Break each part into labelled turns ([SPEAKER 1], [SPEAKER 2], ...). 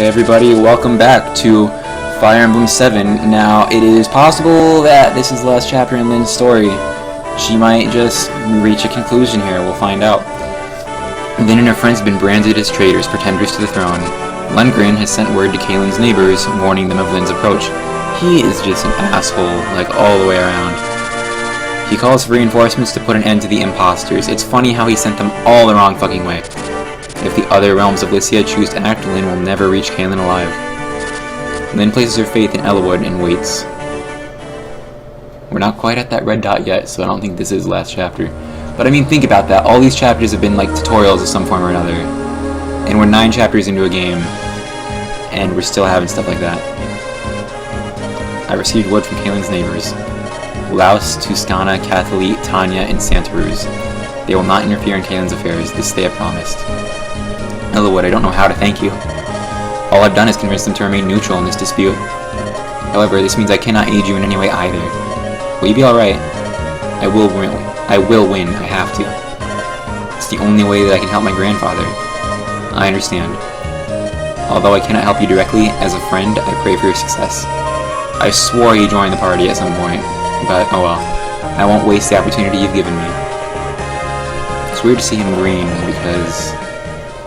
[SPEAKER 1] Hey everybody, welcome back to Fire Emblem 7. Now, it is possible that this is the last chapter in Lynn's story. She might just reach a conclusion here, we'll find out. Lynn and her friends have been branded as traitors, pretenders to the throne. Lundgren has sent word to Kaylin's neighbors, warning them of Lynn's approach. He is just an asshole, like all the way around. He calls for reinforcements to put an end to the imposters. It's funny how he sent them all the wrong fucking way. If the other realms of Lycia choose to act, Lynn will never reach Kaylin alive. Lynn places her faith in Ellawood and waits. We're not quite at that red dot yet, so I don't think this is the last chapter. But I mean, think about that. All these chapters have been like tutorials of some form or another. And we're 9 chapters into a game, and we're still having stuff like that. I received word from Kaylin's neighbors. Laos, Tuscana, Catholic, Tanya, and Santa Cruz. They will not interfere in Kaylin's affairs. This they have promised. Ellawood, I don't know how to thank you. All I've done is convince them to remain neutral in this dispute. However, this means I cannot aid you in any way either. Will you be alright? I will win. I have to. It's the only way that I can help my grandfather. I understand. Although I cannot help you directly, as a friend, I pray for your success. I swore he joined the party at some point, but oh well. I won't waste the opportunity you've given me. It's weird to see him green, because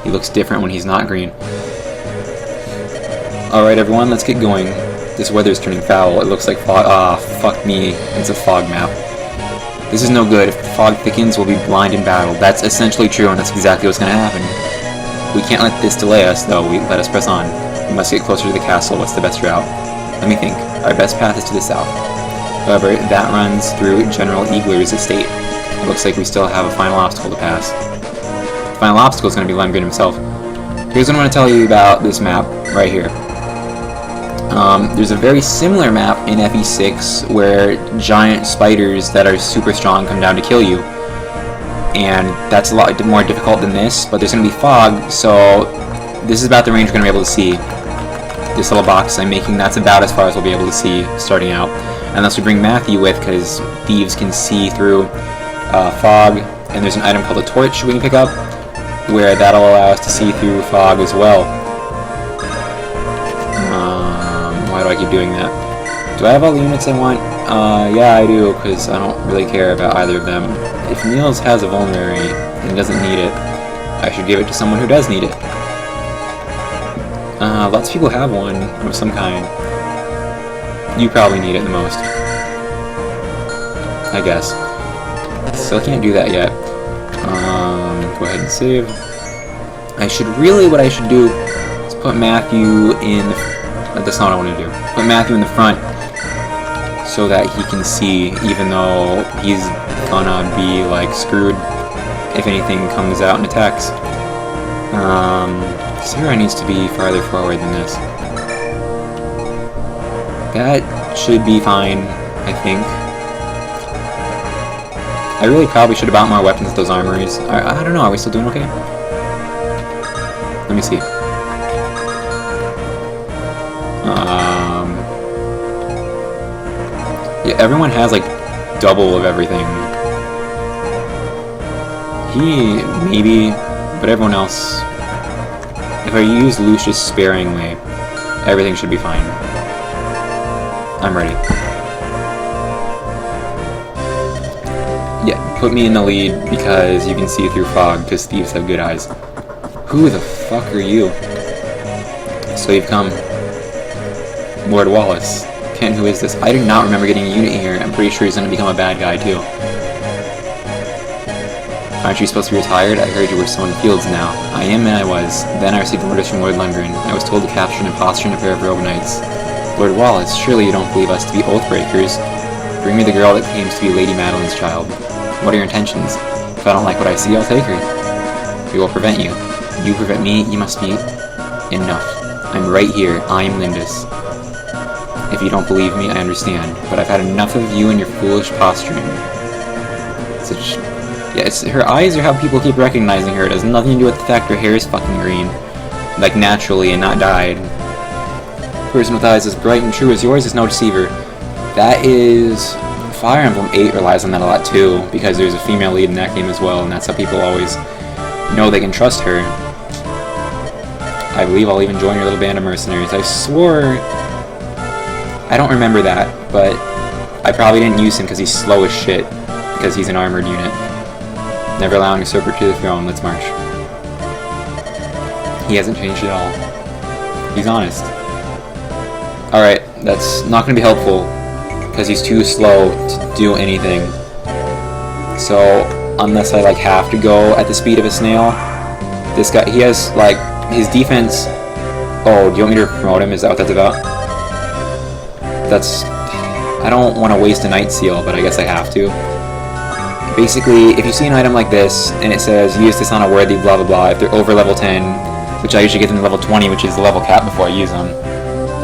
[SPEAKER 1] he looks different when he's not green. Alright everyone, let's get going. This weather's turning foul. It looks like fog. Ah, fuck me. It's a fog map. This is no good. If the fog thickens, we'll be blind in battle. That's essentially true, and that's exactly what's gonna happen. We can't let this delay us, though. Let us press on. We must get closer to the castle. What's the best route? Let me think. Our best path is to the south. However, that runs through General Eagler's estate. It looks like we still have a final obstacle to pass. The final obstacle is going to be Lundgren himself. Here's what I'm going to tell you about this map right here. There's a very similar map in FE6 where giant spiders that are super strong come down to kill you. And that's a lot more difficult than this, but there's going to be fog, so this is about the range we're going to be able to see. This little box I'm making, that's about as far as we'll be able to see starting out. Unless we bring Matthew with, because thieves can see through fog, and there's an item called a torch we can pick up, where that'll allow us to see through fog as well. Why do I keep doing that? Do I have all the units I want? Yeah, I do, because I don't really care about either of them. If Niels has a vulnerary and he doesn't need it, I should give it to someone who does need it. Lots of people have one of some kind. You probably need it the most, I guess. Still can't do that yet. Go ahead and save. What I should do is put Matthew in the... That's not what I want to do. Put Matthew in the front so that he can see, even though he's gonna be, like, screwed if anything comes out and attacks. Sarah needs to be farther forward than this. That should be fine, I think. I really probably should have bought more weapons at those armories. I don't know, are we still doing okay? Let me see. Yeah, everyone has like double of everything. He, maybe, but everyone else... If I use Lucius sparingly, everything should be fine. I'm ready. Yeah, put me in the lead because you can see through fog, because thieves have good eyes. Who the fuck are you? So you've come. Lord Wallace. Ken, who is this? I do not remember getting a unit here. I'm pretty sure he's going to become a bad guy, too. Aren't you supposed to be retired? I heard you were sowing fields now. I am and I was. Then I received orders from Lord Lundgren. I was told to capture an impostor and a pair of rogue knights. Lord Wallace, surely you don't believe us to be oath-breakers. Bring me the girl that claims to be Lady Madeline's child. What are your intentions? If I don't like what I see, I'll take her. We will prevent you. You prevent me, you must be... Enough. I'm right here. I'm Lindis. If you don't believe me, I understand. But I've had enough of you and your foolish posturing. Yeah, her eyes are how people keep recognizing her. It has nothing to do with the fact her hair is fucking green. Like, naturally and not dyed. A person with eyes as bright and true as yours is no deceiver. That is... Fire Emblem 8 relies on that a lot too, because there's a female lead in that game as well, and that's how people always know they can trust her. I believe I'll even join your little band of mercenaries. I swore... I don't remember that, but I probably didn't use him because he's slow as shit, because he's an armored unit. Never allowing a usurper to the throne. Let's march. He hasn't changed at all. He's honest. Alright, that's not going to be helpful, because he's too slow to do anything. So, unless I, like, have to go at the speed of a snail, this guy, he has, like, his defense... Oh, do you want me to promote him? Is that what that's about? That's... I don't want to waste a Night Seal, but I guess I have to. Basically, if you see an item like this, and it says, use this on a worthy blah blah blah, if they're over level 10, which I usually get them to level 20, which is the level cap before I use them,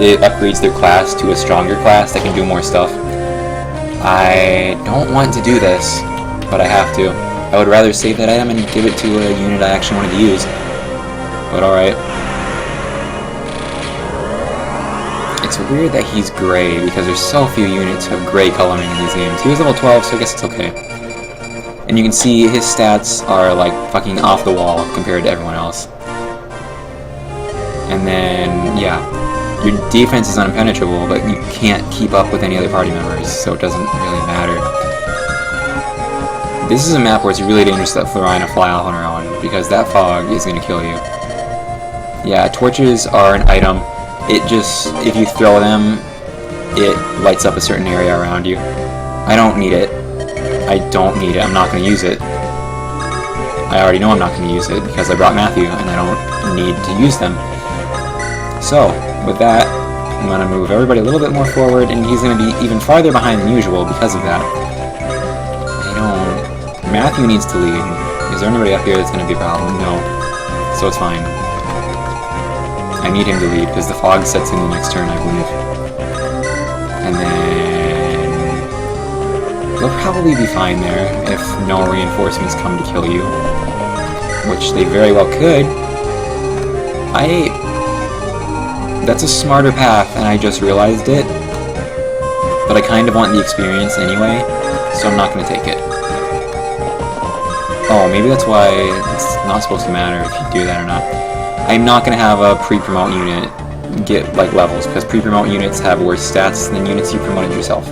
[SPEAKER 1] it upgrades their class to a stronger class that can do more stuff. I don't want to do this, but I have to. I would rather save that item and give it to a unit I actually wanted to use. But alright. It's weird that he's gray, because there's so few units who have gray coloring in these games. He was level 12, so I guess it's okay. And you can see his stats are like fucking off the wall compared to everyone else. And then, yeah. Your defense is unimpenetrable, but you can't keep up with any other party members, so it doesn't really matter. This is a map where it's really dangerous to let Florina fly off on her own, because that fog is going to kill you. Yeah, torches are an item. It just, if you throw them, it lights up a certain area around you. I don't need it. I don't need it. I'm not going to use it. I already know I'm not going to use it, because I brought Matthew, and I don't need to use them. So, with that, I'm going to move everybody a little bit more forward, and he's going to be even farther behind than usual because of that. Matthew needs to lead. Is there anybody up here that's going to be a problem? No. So it's fine. I need him to lead, because the fog sets in the next turn, I believe. And then... they'll probably be fine there, if no reinforcements come to kill you. Which they very well could. That's a smarter path, and I just realized it. But I kind of want the experience anyway, so I'm not going to take it. Oh, maybe that's why it's not supposed to matter if you do that or not. I'm not going to have a pre-promote unit get, like, levels, because pre-promote units have worse stats than units you promoted yourself.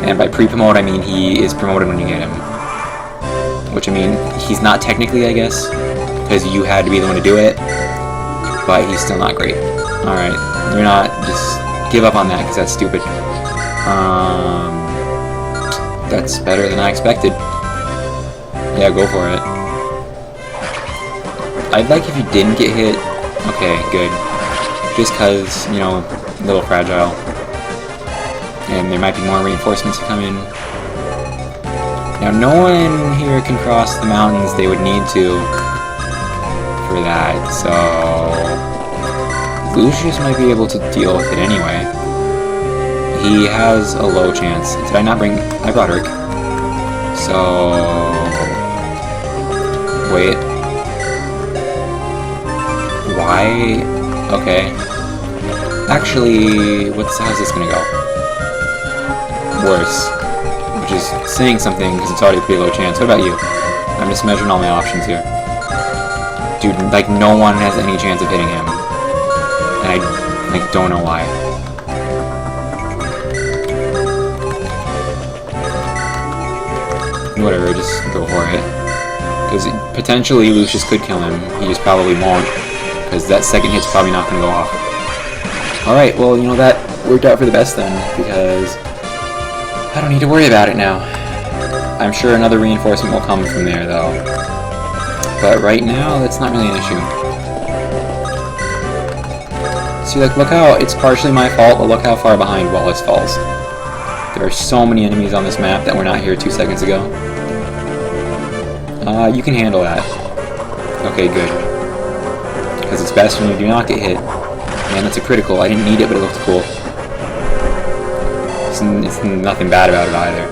[SPEAKER 1] And by pre-promote, I mean he is promoted when you get him. Which, I mean, he's not technically, I guess, because you had to be the one to do it, but he's still not great. Alright, you're not, just give up on that, because that's stupid. That's better than I expected. Yeah, go for it. I'd like if you didn't get hit. Okay, good. Just cause, you know, a little fragile. And there might be more reinforcements to come in. Now, no one here can cross the mountains they would need to for that, so... Lucius might be able to deal with it anyway. He has a low chance. Did I not bring... I brought Urk. So... Wait. Why? Okay. Actually, how's this gonna go? Worse. Which is saying something, because it's already a pretty low chance. What about you? I'm just measuring all my options here. Dude, like, no one has any chance of hitting him. And I, like, don't know why. Whatever, just go for it. Because potentially Lucius could kill him. He just probably won't. Because that second hit's probably not going to go off. Alright, well, you know, that worked out for the best then. Because I don't need to worry about it now. I'm sure another reinforcement will come from there, though. But right now, that's not really an issue. See, like, look how, it's partially my fault, but look how far behind Wallace falls. There are so many enemies on this map that were not here 2 seconds ago. You can handle that. Okay, good. Because it's best when you do not get hit. Man, that's a critical. I didn't need it, but it looked cool. It's nothing bad about it either.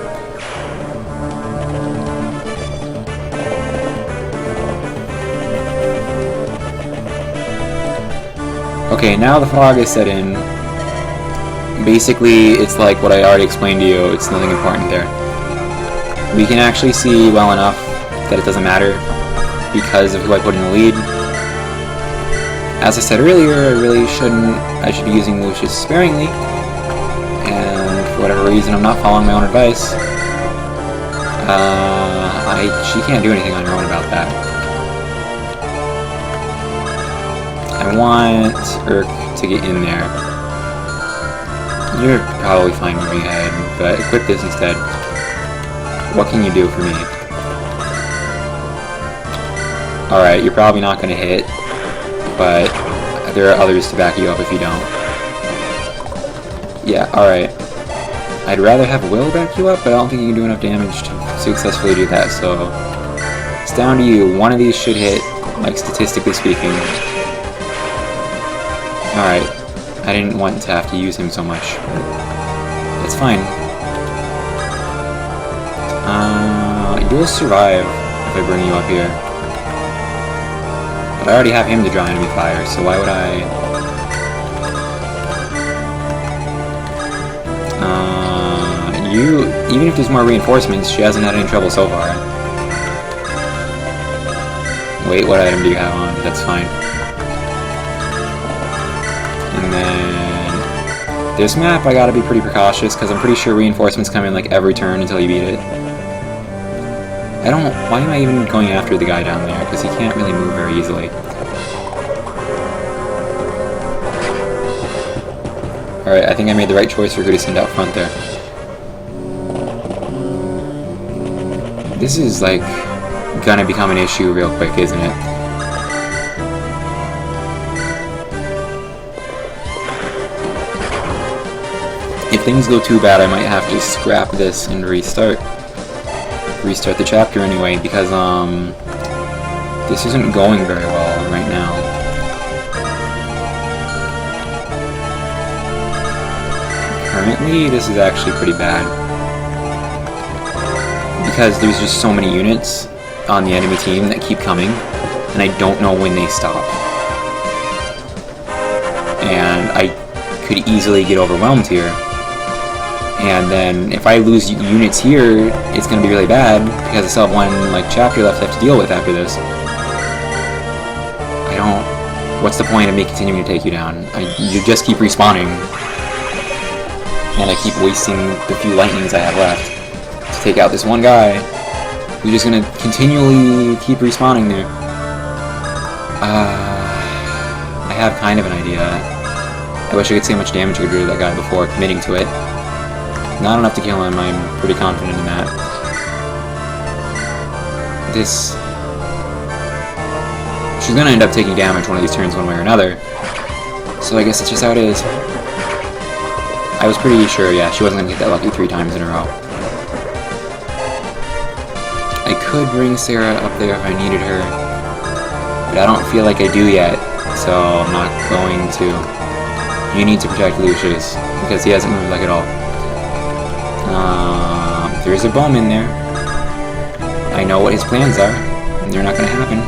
[SPEAKER 1] Okay, now the fog is set in. Basically, it's like what I already explained to you. It's nothing important there. We can actually see well enough that it doesn't matter because of who I put in the lead. As I said earlier, I should be using Lucius sparingly, and for whatever reason I'm not following my own advice. She can't do anything on her own about that. I want Urk to get in there. You're probably fine moving ahead, but equip this instead. What can you do for me? Alright, you're probably not going to hit, but there are others to back you up if you don't. Yeah, alright. I'd rather have Will back you up, but I don't think you can do enough damage to successfully do that, so it's down to you. One of these should hit, like statistically speaking. Alright, I didn't want to have to use him so much. That's fine. You'll survive if I bring you up here. But I already have him to draw enemy fire, so why would I... even if there's more reinforcements, she hasn't had any trouble so far. Wait, what item do you have on? That's fine. And then... this map, I gotta be pretty precautious, because I'm pretty sure reinforcements come in like every turn until you beat it. Why am I even going after the guy down there? Because he can't really move very easily. Alright, I think I made the right choice for who to send out front there. This is, like, gonna become an issue real quick, isn't it? If things go too bad, I might have to scrap this and restart the chapter anyway, because this isn't going very well right now. Currently, this is actually pretty bad, because there's just so many units on the enemy team that keep coming, and I don't know when they stop. And I could easily get overwhelmed here. And then if I lose units here, it's going to be really bad, because I still have one chapter left I have to deal with after this. What's the point of me continuing to take you down? You just keep respawning, and I keep wasting the few lightnings I have left to take out this one guy who's just going to continually keep respawning there. I have kind of an idea. I wish I could see how much damage I could do to that guy before committing to it. Not enough to kill him, I'm pretty confident in that. She's gonna end up taking damage one of these turns one way or another. So I guess that's just how it is. I was pretty sure, yeah, she wasn't gonna get that lucky 3 times in a row. I could bring Sarah up there if I needed her, but I don't feel like I do yet, so I'm not going to. You need to protect Lucius, because he hasn't moved like at all. There's a bomb in there. I know what his plans are, and they're not going to happen.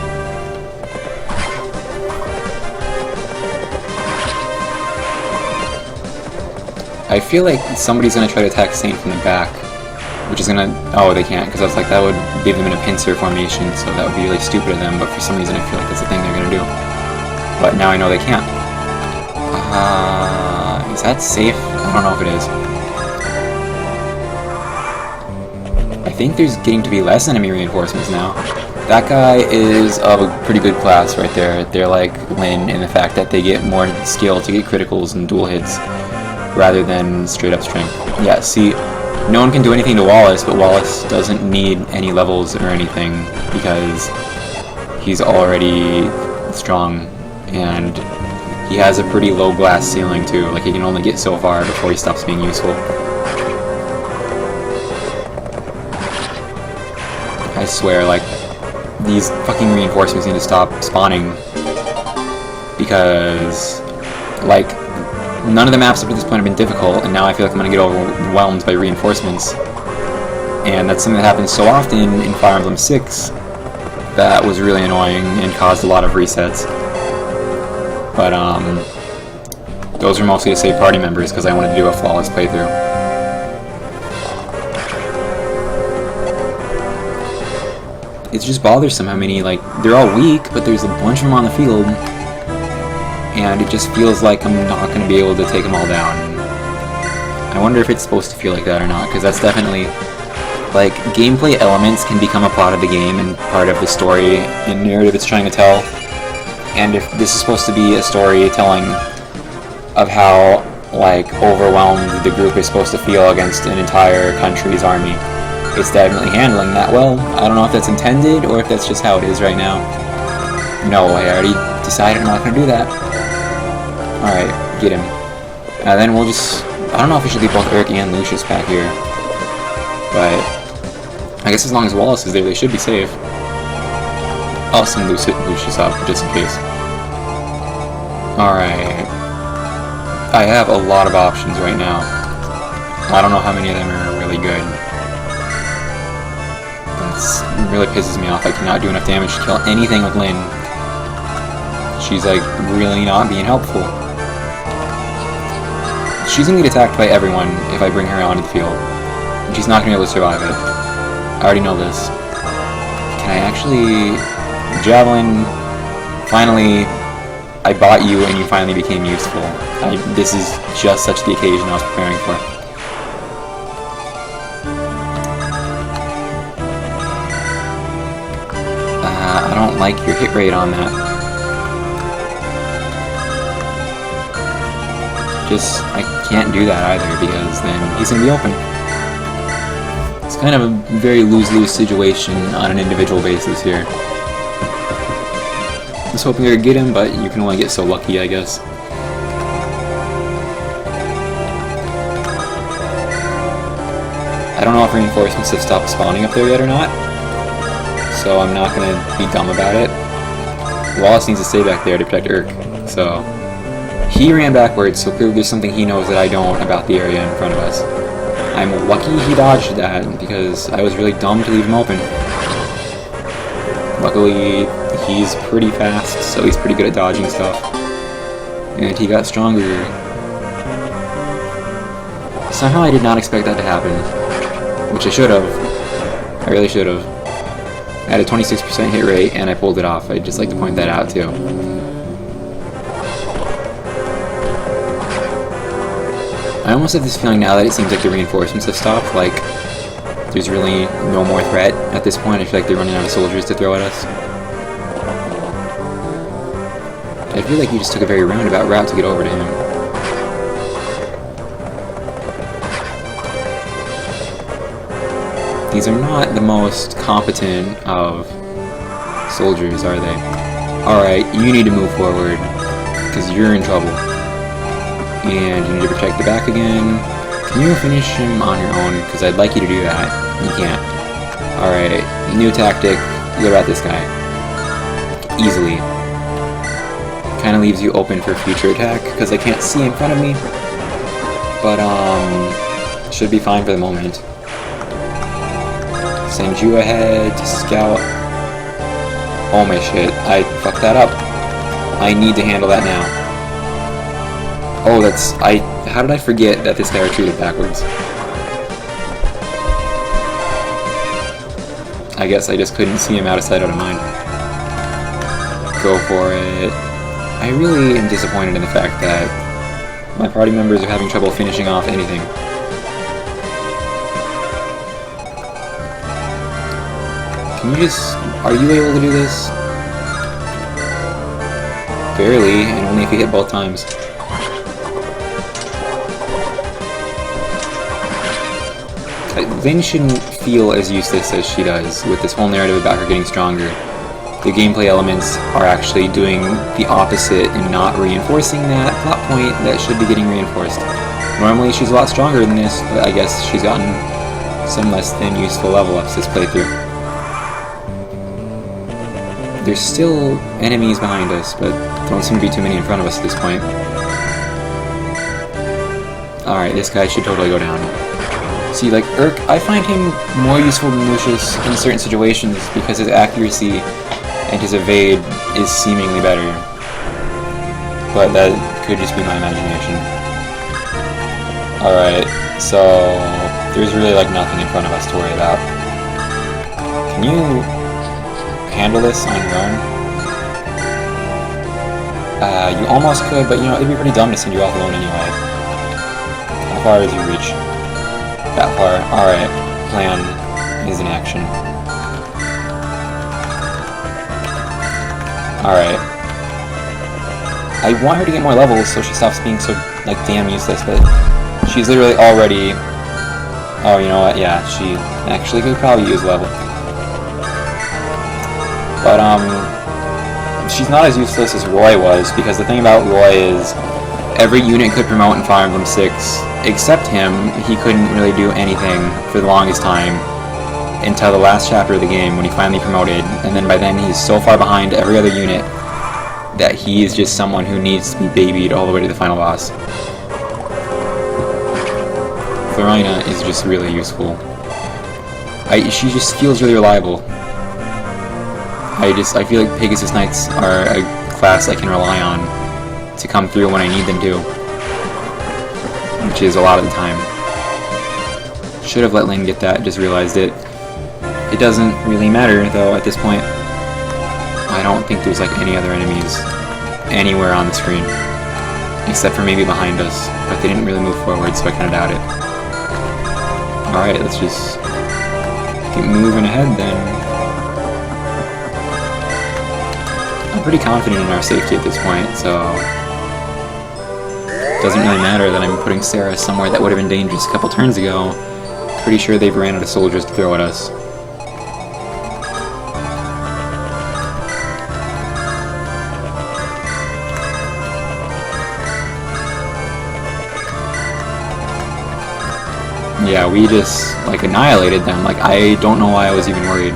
[SPEAKER 1] I feel like somebody's going to try to attack Saint from the back, which is going to... oh, they can't, because I was like, that would leave them in a pincer formation, so that would be really stupid of them, but for some reason I feel like that's the thing they're going to do. But now I know they can't. Is that safe? I don't know if it is. I think there's getting to be less enemy reinforcements now. That guy is of a pretty good class right there. They're like Lin in the fact that they get more skill to get criticals and dual hits rather than straight up strength. Yeah, see, no one can do anything to Wallace, but Wallace doesn't need any levels or anything because he's already strong and he has a pretty low glass ceiling too. Like, he can only get so far before he stops being useful. I swear, like, these fucking reinforcements need to stop spawning because, like, none of the maps up to this point have been difficult, and now I feel like I'm gonna get overwhelmed by reinforcements. And that's something that happens so often in Fire Emblem 6 that was really annoying and caused a lot of resets. But, those are mostly to save party members because I wanted to do a flawless playthrough. It's just bothersome how many, like, they're all weak, but there's a bunch of them on the field. and it just feels like I'm not going to be able to take them all down. I wonder if it's supposed to feel like that or not, because that's definitely, like, gameplay elements can become a part of the game and part of the story and narrative it's trying to tell. And if this is supposed to be a story telling of how, like, overwhelmed the group is supposed to feel against an entire country's army, it's definitely handling that well. I don't know if that's intended or if that's just how it is right now. No, I already decided I'm not going to do that. Alright, get him. And then we'll just... I don't know if we should leave both Eric and Lucius back here. But I guess as long as Wallace is there, they should be safe. I'll send Lucius up, just in case. Alright. I have a lot of options right now. I don't know how many of them are really good. That really pisses me off. I cannot do enough damage to kill anything with Lynn. She's, like, really not being helpful. She's gonna get attacked by everyone if I bring her onto the field. And she's not gonna be able to survive it. I already know this. Can I actually... Javelin... Finally... I bought you and you finally became useful. This is just such the occasion I was preparing for. I don't like your hit rate on that. I can't do that either, because then he's gonna be open. It's kind of a very lose-lose situation on an individual basis here. I was hoping I could get him, but you can only get so lucky, I guess. I don't know if reinforcements have stopped spawning up there yet or not, so I'm not gonna be dumb about it. Wallace needs to stay back there to protect Urk, so... He ran backwards, so clearly there's something he knows that I don't about the area in front of us. I'm lucky he dodged that, because I was really dumb to leave him open. Luckily, he's pretty fast, so he's pretty good at dodging stuff. And he got stronger. Somehow I did not expect that to happen. Which I should have. I really should have. I had a 26% hit rate, and I pulled it off. I'd just like to point that out, too. I almost have this feeling now that it seems like the reinforcements have stopped, like, there's really no more threat at this point. I feel like they're running out of soldiers to throw at us. I feel like you just took a very roundabout route to get over to him. These are not the most competent of soldiers, are they? Alright, you need to move forward, because you're in trouble. And you need to protect the back again. Can you finish him on your own? Because I'd like you to do that. You can't. Alright, new tactic. What about this guy? Easily. Kind of leaves you open for future attack, because I can't see in front of me. But, should be fine for the moment. Send you ahead to scout. Oh my shit, I fucked that up. I need to handle that now. Oh, how did I forget that this guy retreated backwards? I guess I just couldn't see him out of sight, out of mind. Go for it. I really am disappointed in the fact that my party members are having trouble finishing off anything. Are you able to do this? Barely, and only if you hit both times. Lynn shouldn't feel as useless as she does with this whole narrative about her getting stronger. The gameplay elements are actually doing the opposite and not reinforcing that plot point that should be getting reinforced. Normally she's a lot stronger than this, but I guess she's gotten some less than useful level ups this playthrough. There's still enemies behind us, but don't seem to be too many in front of us at this point. Alright, this guy should totally go down. See, like, Urk, I find him more useful than Lucius in certain situations because his accuracy and his evade is seemingly better. But that could just be my imagination. Alright, so there's really, like, nothing in front of us to worry about. Can you handle this on your own? You almost could, but you know, it'd be pretty dumb to send you off alone anyway. How far does you reach? That far. Alright. Plan is in action. Alright. I want her to get more levels so she stops being so, like, damn useless, but she's literally already... Oh, you know what? Yeah, she actually could probably use a level. But, she's not as useless as Roy was, because the thing about Roy is every unit could promote in Fire Emblem 6, except him. He couldn't really do anything for the longest time until the last chapter of the game when he finally promoted, and then by then he's so far behind every other unit that he is just someone who needs to be babied all the way to the final boss. Florina is just really useful. She just feels really reliable. I feel like Pegasus Knights are a class I can rely on to come through when I need them to, which is a lot of the time. Should have let Lynn get that, just realized it. It doesn't really matter though at this point. I don't think there's like any other enemies anywhere on the screen, except for maybe behind us, but they didn't really move forward, so I kind of doubt it. Alright, let's just keep moving ahead then. I'm pretty confident in our safety at this point, so it doesn't really matter that I'm putting Sarah somewhere that would have been dangerous a couple turns ago. Pretty sure they've ran out of soldiers to throw at us. Yeah, we just, like, annihilated them. Like, I don't know why I was even worried.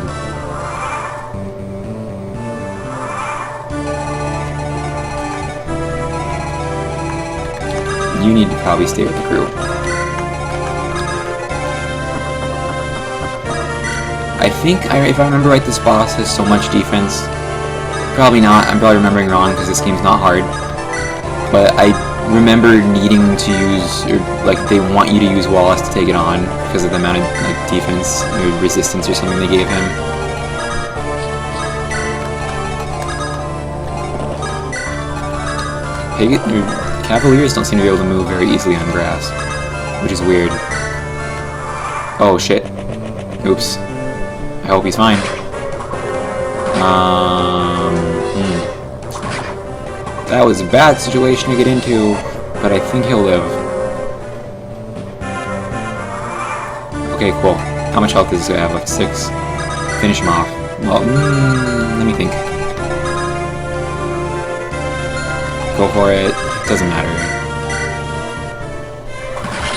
[SPEAKER 1] You need to probably stay with the group. I think, if I remember right, this boss has so much defense. Probably not. I'm probably remembering wrong because this game's not hard. But I remember needing to use, or like they want you to use Wallace to take it on because of the amount of like defense or resistance or something they gave him. Cavaliers don't seem to be able to move very easily on grass, which is weird. Oh shit. Oops. I hope he's fine. That was a bad situation to get into, but I think he'll live. Okay, cool. How much health does this guy have? Like 6? Finish him off. Well, let me think. Go for it. Doesn't matter.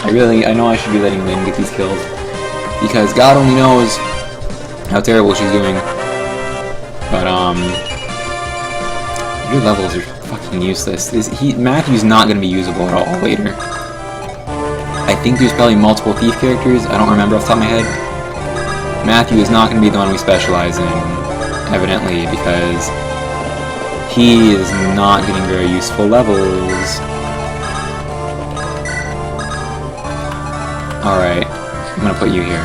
[SPEAKER 1] I know I should be letting Lynn get these kills, because God only knows how terrible she's doing. But, your levels are fucking useless. Matthew's not going to be usable at all later. I think there's probably multiple thief characters. I don't remember off the top of my head. Matthew is not going to be the one we specialize in, evidently, because he is not getting very useful levels. Alright, I'm going to put you here.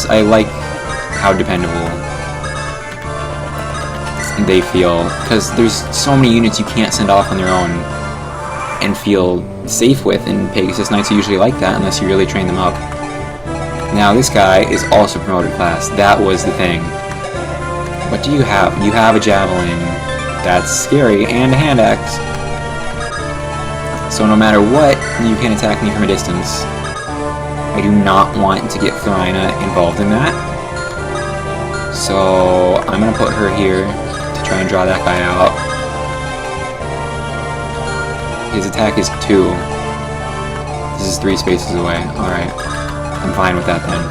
[SPEAKER 1] I like how dependable they feel, because there's so many units you can't send off on their own and feel safe with, and Pegasus Knights are usually like that unless you really train them up. Now this guy is also promoted class. That was the thing. What do you have? You have a javelin. That's scary, and a hand axe. So no matter what, you can attack me from a distance. I do not want to get Florina involved in that. So I'm gonna put her here to try and draw that guy out. His attack is 2. This is 3 spaces away. Alright. I'm fine with that then.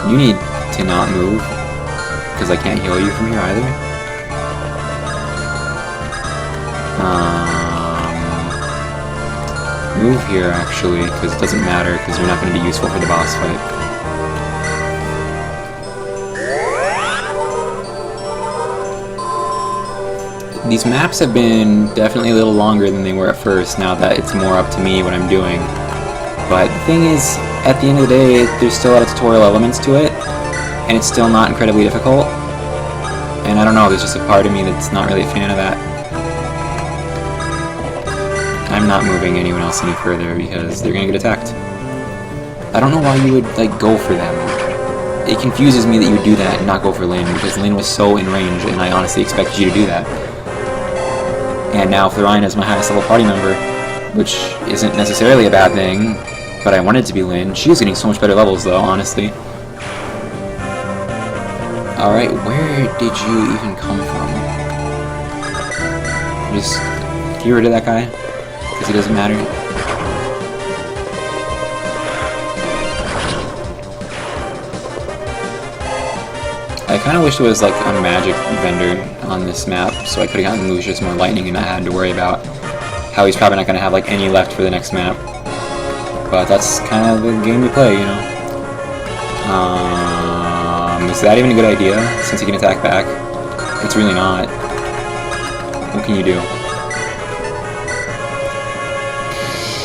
[SPEAKER 1] You need to not move, because I can't heal you from here either. Move here actually, because it doesn't matter, because you're not going to be useful for the boss fight. These maps have been definitely a little longer than they were at first, now that it's more up to me what I'm doing. But the thing is, at the end of the day, there's still a lot of tutorial elements to it, and it's still not incredibly difficult. And I don't know, there's just a part of me that's not really a fan of that. I'm not moving anyone else any further because they're gonna get attacked. I don't know why you would, like, go for them. It confuses me that you would do that and not go for Lyn, because Lyn was so in range, and I honestly expected you to do that. And now Florina is my highest level party member, which isn't necessarily a bad thing, but I wanted to be Lyn. She was getting so much better levels, though, honestly. Alright, where did you even come from? Just get rid of that guy, because he doesn't matter. I kind of wish there was like a magic vendor on this map, so I could have gotten Lucius more lightning and not had to worry about how he's probably not going to have like any left for the next map. But that's kind of the game we play, you know. Is that even a good idea, since he can attack back? It's really not. What can you do?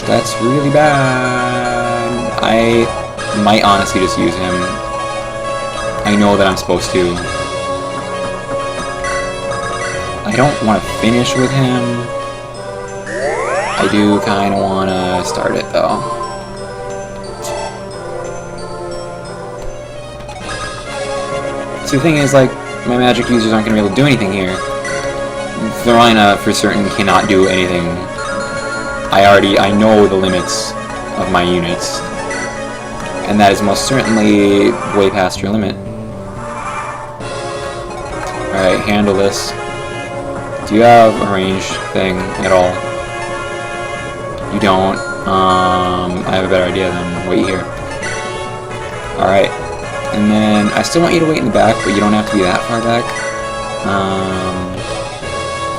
[SPEAKER 1] That's really bad. I might honestly just use him. I know that I'm supposed to. I don't want to finish with him. I do kind of want to start it, though. So the thing is, like, my magic users aren't going to be able to do anything here. Florina, for certain, cannot do anything. I know the limits of my units. And that is most certainly way past your limit. Alright, handle this. Do you have a range thing at all? You don't. I have a better idea then. Wait here. Alright. And then, I still want you to wait in the back, but you don't have to be that far back.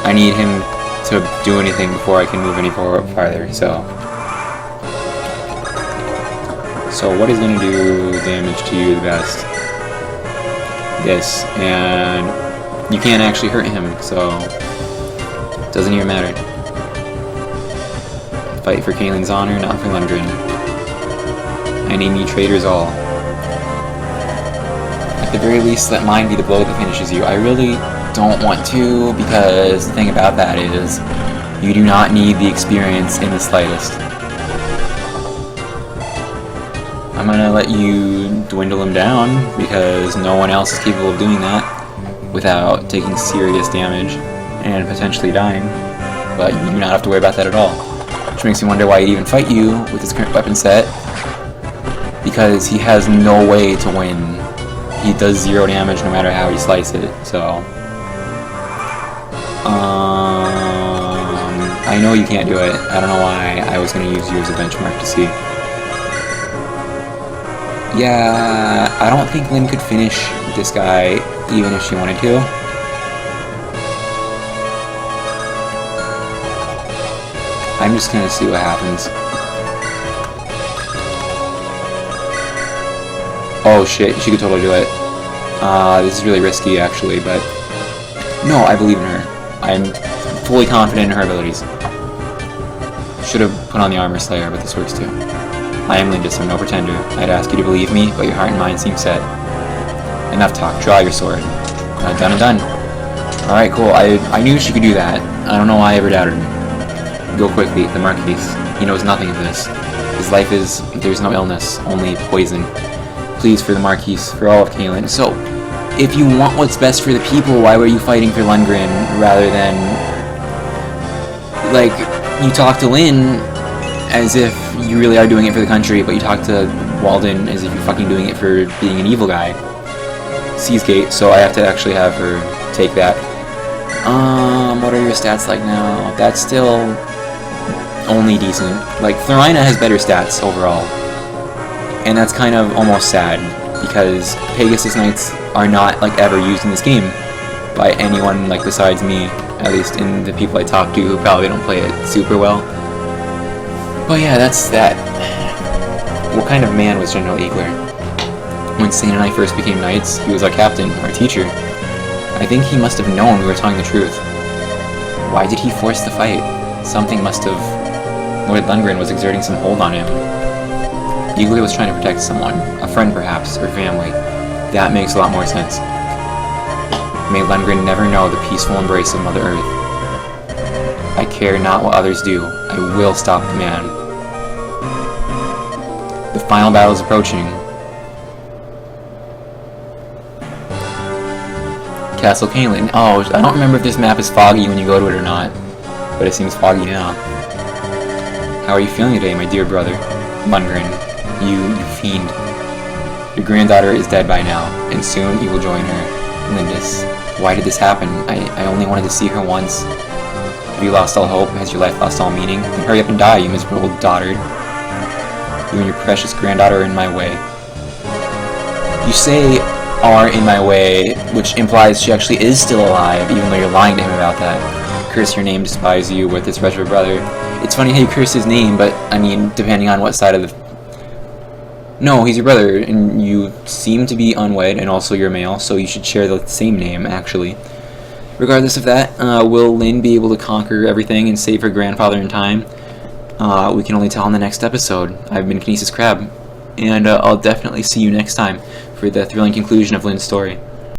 [SPEAKER 1] I need him to do anything before I can move any farther, so... So what is going to do damage to you the best? This, and you can't actually hurt him, so it doesn't even matter. Fight for Kaylin's honor, not for Lundgren. I name you traitors all. At the very least, let mine be the blow that finishes you. I really don't want to, because the thing about that is, you do not need the experience in the slightest. I'm gonna let you dwindle him down, because no one else is capable of doing that without taking serious damage and potentially dying. But you do not have to worry about that at all. Which makes me wonder why he'd even fight you with his current weapon set, because he has no way to win. He does 0 damage no matter how you slice it, so... I know you can't do it. I don't know why I was gonna use you as a benchmark to see. Yeah, I don't think Lyn could finish this guy even if she wanted to. I'm just gonna see what happens. Oh shit, she could totally do it. This is really risky actually, but... No, I believe in her. I'm fully confident in her abilities. Should have put on the Armor Slayer, but this works too. I am Lindis, I'm no pretender. I'd ask you to believe me, but your heart and mind seem set. Enough talk, draw your sword. Done and done. Alright, cool. I knew she could do that. I don't know why I ever doubted her. Go quickly, the Marquis. He knows nothing of this. His life is, there's no illness, only poison. Please, for the Marquis, for all of Kaylin. So, if you want what's best for the people, why were you fighting for Lundgren rather than... Like, you talk to Lyn as if you really are doing it for the country, but you talk to Walden as if you're fucking doing it for being an evil guy. Seasgate, so I have to actually have her take that. What are your stats like now? That's still only decent. Like, Florina has better stats overall. And that's kind of almost sad, because Pegasus Knights are not, like, ever used in this game by anyone, like, besides me. At least in the people I talk to who probably don't play it super well. But yeah, that's that. What kind of man was General Eagler? When Sane and I first became knights, he was our captain, our teacher. I think he must have known we were telling the truth. Why did he force the fight? Something must have... Lord Lundgren was exerting some hold on him. Eagler was trying to protect someone. A friend perhaps, or family. That makes a lot more sense. May Lundgren never know the peaceful embrace of Mother Earth. I care not what others do. I will stop the man. The final battle is approaching. Castle Canelan. Oh, I don't remember if this map is foggy when you go to it or not, but it seems foggy now. How are you feeling today, my dear brother? Lundgren, you fiend. Your granddaughter is dead by now, and soon you will join her. Lindis, why did this happen? I only wanted to see her once. Have you lost all hope? Has your life lost all meaning? Then hurry up and die, you miserable dotard. You and your precious granddaughter are in my way. You say are in my way, which implies she actually is still alive, even though you're lying to him about that. Curse your name, despise you with his wretched brother. It's funny how you curse his name, but, I mean, depending on what side of the... No, he's your brother, and you seem to be unwed, and also you're male, so you should share the same name, actually. Regardless of that, will Lynn be able to conquer everything and save her grandfather in time? We can only tell in the next episode. I've been KinesisKrab, and I'll definitely see you next time for the thrilling conclusion of Lynn's story.